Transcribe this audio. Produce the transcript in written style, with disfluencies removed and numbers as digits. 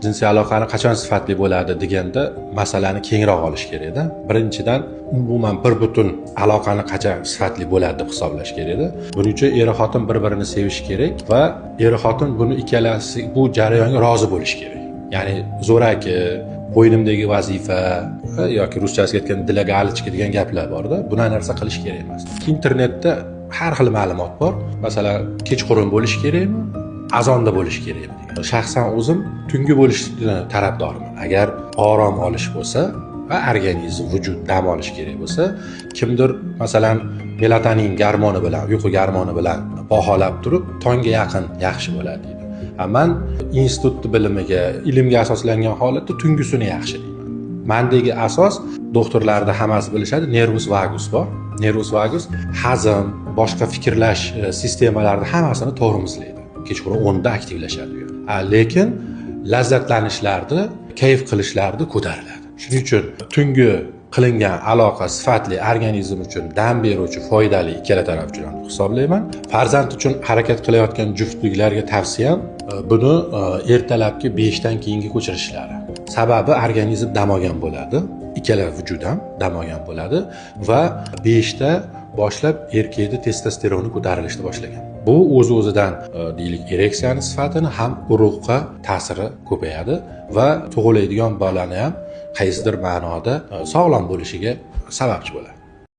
jinsiy aloqani qachon sifatli bo'ladi deganda masalani kengroq olish kerakda. Birinchidan umuman bir butun aloqani qachon sifatli bo'ladi deb hisoblash kerakda. Buning uchun er xotin bir-birini sevish kerak va er xotin buni ikkalasi bu jarayonga rozi bo'lish kerak. Ya'ni zo'raki, bo'ynimdagi vazifa yoki ruschasiga aytganda dilagalочка degan gaplar borda. Buni narsa qilish kerak emas. Internetda har xil ma'lumot bor. Masalan, kechqurun bo'lish kerakmi? Azonda bo'lish kerakmi? Shaxsan o'zim tungi bo'lishni tarafdorman. Agar orom olish bo'lsa va organizm, vujud dam olish kerak bo'lsa, kimdir masalan melatonin garmoni bilan, uyqu garmoni bilan baholab turib, tongga yaqin yaxshi bo'ladi deydi. Men institut bilimiga, ilmga asoslangan holatda tungisini yaxshi deyman. Mendagi asos doktorlarda hammasi bilishadi, nervus vagus bor. Nervus vagus hazm, boshqa fikrlash sistemalarini hammasini tormozlaydi. Kechqurun 10 da aktivlashadi. Lekin lazzatlanishlarni, kayf qilishlarni ko'tariladi. Shuning uchun tungi qilingan aloqa sifatli organizm uchun dam beruvchi, foydali ikkala taraf uchun hisoblayman. Farzand uchun harakat qilayotgan juftliklarga tavsiyam buni ertalabki 5 dan keyingi ko'chirishlari. Sababi organizm dam olgan bo'ladi, ikkala vujud ham dam olgan bo'ladi va 5 da boshlab erkakda testosteronni ko'tarilishni boshlagan. Bu o'z-o'zidan deylik ereksiyani sifatini ham urug'ga ta'siri ko'payadi va tug'iladigan bolani ham qaysidir ma'noda sog'lom bo'lishiga sababchi bo'ladi.